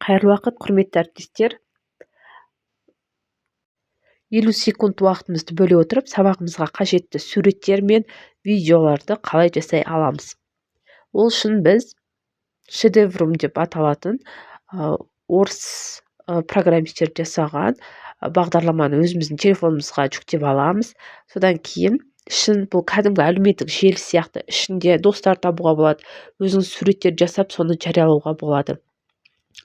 Қайырлы уақыт, құрметті әріптестер. 50 секунд уақытымызды бөле отырып, сабағымызға қажетті суреттер мен видеоларды қалай жасай аламыз. Ол үшін біз шедеврум деп аталатын орыс программистер жасаған бағдарламаны өзіміздің телефонымызға жүктеп аламыз. Содан кейін бұл кәдімгі әлеуметтік желі сияқты, ішінде достар табуға болады, өзіңіз суреттер жасап, соны жариялауға болады.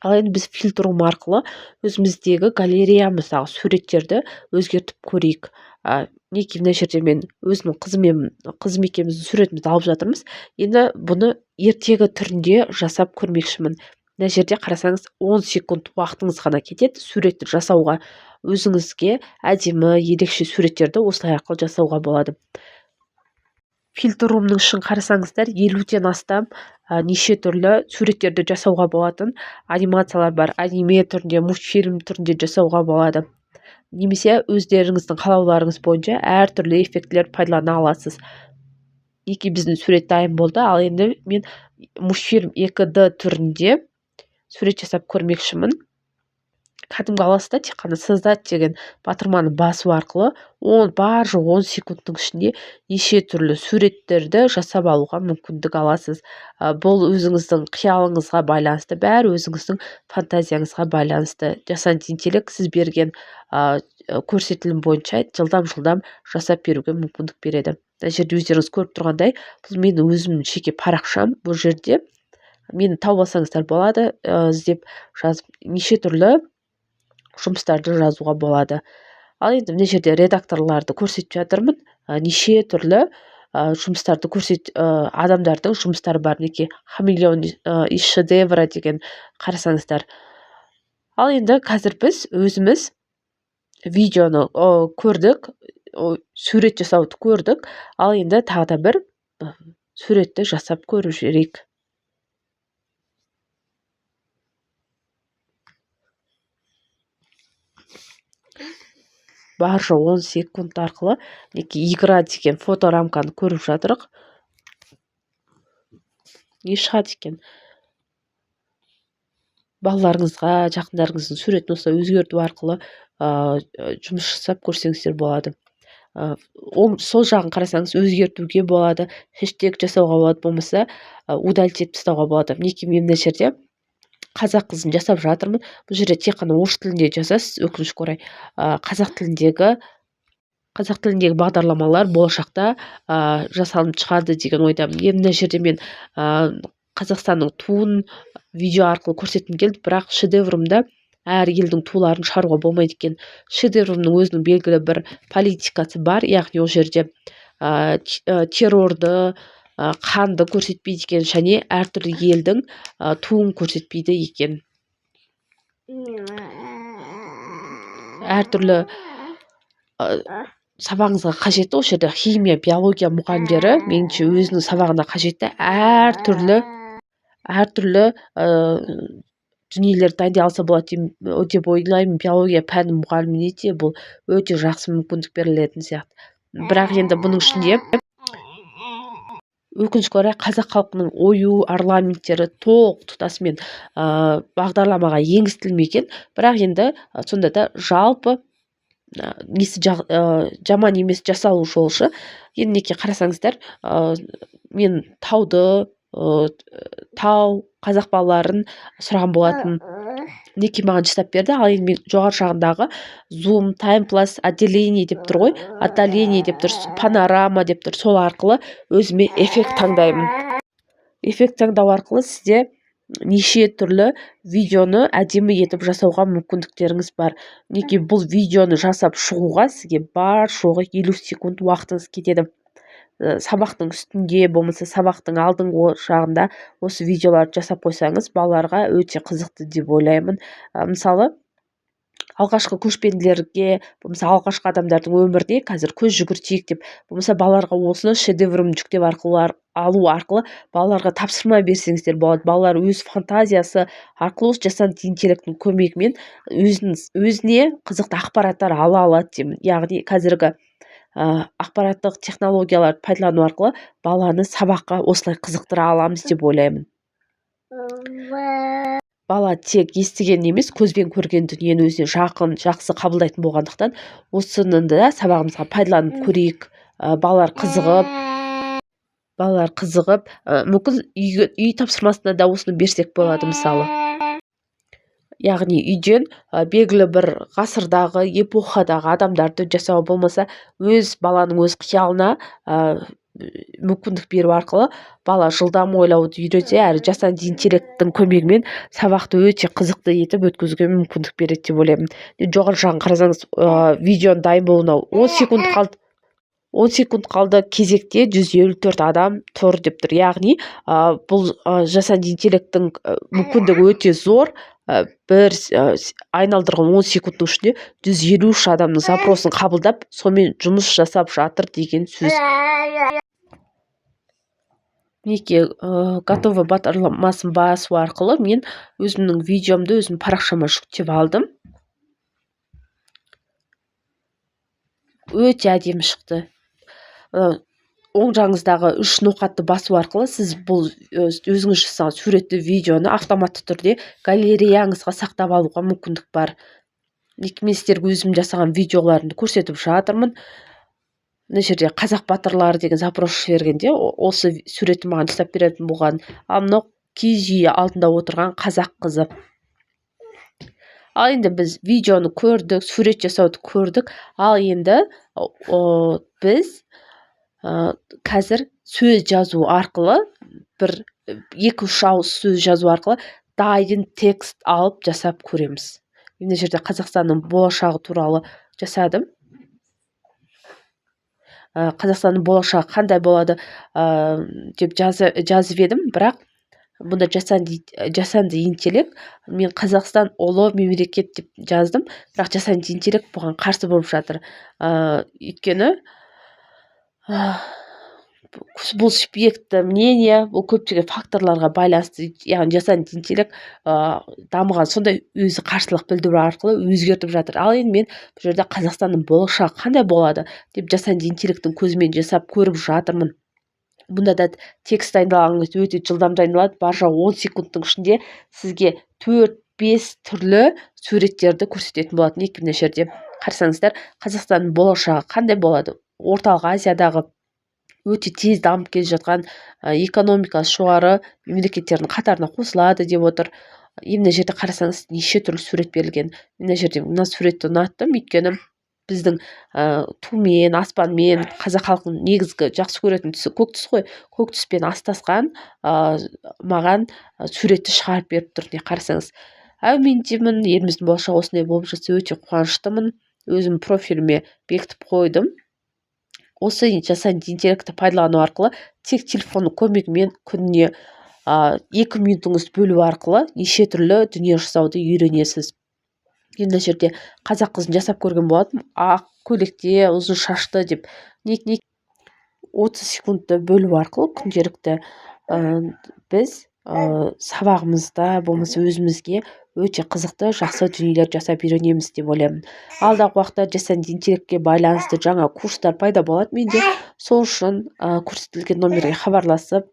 Ал енді біз фильтрум арқылы өзіміздегі галереямыздағы суреттерді өзгертіп көрейік. Мінекей мына жерде мен өзімнің қызым екеуміздің суретімізді алып жатырмыз. Енді бұны ертегі түрінде жасап көрмекшімін. Мына жерде қарасаңыз 10 секунд уақытыңыз ғана кетеді суретті жасауға. Өзіңізге әдемі, ерекше суреттерді осылай арқылы жасауға болады. Фильтрумның ішін қарасаңыздар, 50-ден астам неше түрлі суреттерді жасауға болатын анимациялар бар. Аниме түрінде, мультфильм түрінде жасауға болады. Немесе өздеріңіздің қалауларыңыз бойынша әртүрлі эффектілер пайдалана аласыз. Біздің сурет дайын болды, ал енді мен мультфильм 2D түрінде сурет жасап көрмекшімін. Кәдімгі аласызда, тек қана создать деген батырманы басу арқылы бар жоқ 10 секундтың ішінде неше түрлі суреттерді жасап алуға мүмкіндік аласыз. Бұл өзіңіздің қиялыңызға байланысты, бәрі өзіңіздің фантазияңызға байланысты. Жасанды интеллект сіз берген көрсетілім бойынша жылдам жасап беруге мүмкіндік береді. Мына жерде өздеріңіз көріп тұрғандай, бұл менің өзімнің жеке парақшам. Бұл жерде мені тауып алсаңыздар болады, іздеп жазып неше түрлі жұмыстарды жазуға болады. Ал енді мына жерде редакторларды көрсетіп жатырмын. Неше түрлі жұмыстарды адамдардың жұмыстары бар. Мінекей хамелеон из шедевра деген қарасаңыздар. Ал енді қазір біз өзіміз видеоны көрдік, сурет жасауды көрдік. Ал енді тағы да бір суретті жасап көріп жіберейік. Бар жоқ 10 секунд арқылы игра деген фоторамканы көріп жатырық. Не шығады екен? Балаларыңызға, жақындарыңыздың суретін осылай өзгерту арқылы жұмыс жасап көрсеңіздер болады. Сол жағын қарасаңыз өзгертуге болады, хэштег жасауға болады, болмаса удалить етіп тастауға болады. Мінекей мен мына жерде қазақ қызын жасап жатырмын. Бұл жерде тек қана орыс тілінде жазасыз, өкінішке орай. Қазақ тіліндегі бағдарламалар болашақта жасалынып шығады деген ойдамын. Мына жерде мен Қазақстанның туын видео арқылы көрсеткім келді, бірақ шедеврумда әр елдің туларын шығаруға болмайды екен. Шедеврумның өзінің белгілі бір политикасы бар, яғни ол жерде террорды, қанды көрсетпейді екен, және әртүрлі елдің туын көрсетпейді екен. Әртүрлі сабағыңызға қажетті, ол жерде химия, биология мұғалімдері меніңше өзінің сабағына қажетті әртүрлі дүниелерді дайындай алса болады деп ойлаймын. Биология пәні мұғаліміне де бұл өте жақсы мүмкіндік берілетін сияқты. Бірақ енді бұның ішінде өкінішке орай қазақ халқының ою орнаменттері толық тұтасымен бағдарламаға енгізілмеген. Бірақ енді сонда да жалпы жаман емес жасалу жолшы. Енді қарасаңыздар, мен тау қазақ балаларын сұраған болатын. Маған жасап берді. Ал енді мен жоғары жағындағы зум, таймплас, отделение деп тұр ғой, отдаление деп тұр, панорама деп тұр. Сол арқылы өзіме эффект таңдаймын. Эффект таңдау арқылы сізде неше түрлі видеоны әдемі етіп жасауға мүмкіндіктеріңіз бар. Бұл видеоны жасап шығуға сізге бар жоғы 50 секунд уақытыңыз кетеді. Сабақтың үстінде, болмаса сабақтың алдыңғы жағында осы видеоларды жасап қойсаңыз, балаларға өте қызықты деп ойлаймын. Мысалы, алғашқы көшпенділерге, болмаса алғашқы адамдардың өміріне қазір көз жүгіртейік деп, болмаса балаларға осыны шедеврум жүктеп алу арқылы балаларға тапсырма берсеңіздер болады. Балалар өз фантазиясы арқылы жасанды интеллекттің көмегімен өзіне қызықты ақпараттар ала алады деймін. Яғни қазіргі ақпараттық технологияларды пайдалану арқылы баланы сабаққа осылай қызықтыра аламыз деп ойлаймын. бала тек естіген емес, көзбен көрген дүниені өзіне жақын, жақсы қабылдайтын болғандықтан осыны да сабағымызға пайдаланып көрейік. Балалар қызығып, мүмкін үй тапсырмасында да осыны берсек болады мысалы. Яғни үйден белгілі бір ғасырдағы, эпохадағы адамдарды жасау болмаса, өз баланың өз қиялына мүмкіндік беру арқылы бала жылдам ойлауды үйрете, әрі жасанды интеллекттің көмегімен сабақты өте қызықты етіп өткізуге мүмкіндік береді деп ойлаймын. Жоғары жағын қарасаңыз, видеоның дайын болуына 10 секунд қалды, кезекте 154 адам тұр деп тұр. Яғни бұл жасанды интеллекттің мүмкіндігі өте зор. Бір айналдырған 10 секундтың ішінде 153 адамның запросын қабылдап, сонымен жұмыс жасап жатыр деген сөз. Мінекей, готовы бағдарламасын басу арқылы мен өзімнің видеомды өзім парақшама жүктеп алдым. Өте әдемі шықты. Оң жағыңыздағы 3 ноқатты басу арқылы сіз бұл өзіңіз жасаған суретті видеоны автоматты түрде галереяңызға сақтап алуға мүмкіндік бар. Мен сіздерге өзім жасаған видеоларымды көрсетіп жатырмын. Мына жерде қазақ батырлары деген запрос жібергенде осы суретті маған жасап беретін болған. Ал мынау киіз үй алдында отырған қазақ қызы. Ал енді біз видеоны көрдік, сурет жасауды көрдік. Ал енді біз қазір сөз жазу арқылы, бір 2-3 ауыз сөз жазу арқылы дайын текст алып жасап көреміз. Мына жерде Қазақстанның болашағы туралы жасадым. Қазақстанның болашағы қандай болады деп жазып едім, бірақ бұнда жасанды интеллект, мен Қазақстан ұлы мемлекет деп жаздым, бірақ жасанды интеллект бұған қарсы болып жатыр. Өйткені бұл субъекті мнение, бұл көптеген факторларға байланысты, яғни жасанды интеллект дамыған, сондай өзі қарсылық білдіру арқылы өзгертіп жатыр. Ал енді мен бұл жерде Қазақстанның болашағы қандай болады деп жасанды интеллекттің көзімен жасап көріп жатырмын. Бұнда да текст дайындалғаныңыз өте жылдам дайындалады. Бар жоғы 10 секундтың ішінде сізге 4-5 түрлі суреттерді көрсететін болады. Мына жерде қарасаңыздар, Қазақстанның болашағы қандай болады? Орталық Азиядағы өте тез дамып келе жатқан экономикасы жоғары мемлекеттердің қатарына қосылады деп отыр. Мына жерде қарасаңыз, неше түрлі сурет берілген. Мына жерде мына суретті ұнаттым, өйткені біздің тумен, аспанмен, қазақ халқының негізгі жақсы көретін түсі көк түс қой. Көк түспен астасқан маған суретті шығарып беріп тұр. Қарасаңыз, әумин деймін, еліміздің болашағы осындай болып жатса өте қуаныштымын. Өзім профиліме бекітіп қойдым. Осы жасанды интеллектті пайдалану арқылы тек телефонның көмегімен күніне 2 минутыңызды бөлу арқылы неше түрлі дүние жасауды үйренесіз. Мына жерде қазақ қызын жасап көрген болатым, ақ көйлекте, ұзын шашты деп. 30 секундты бөлу арқылы күнделікті біз сабағымызда болмаса өзімізге өте қызықты, жақсы дүниелер жасап үйренеміз деп ойлаймын. Алдағы уақытта жасанды интеллектке байланысты жаңа курстар пайда болады. Менде сол үшін көрсетілген номерге хабарласып,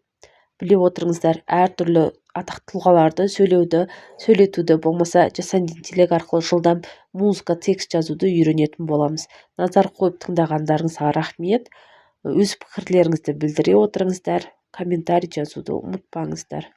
біле отырыңыздар, әртүрлі атақты тұлғаларды сөйлетуді болмаса жасанды интеллект арқылы жылдам музыка, текст жазуды үйренетін боламыз. Назар қойып тыңдағандарыңызға рахмет. Өз пікірлеріңізді білдіре отырыңыздар, комментарий жазуды ұмытпаңыздар.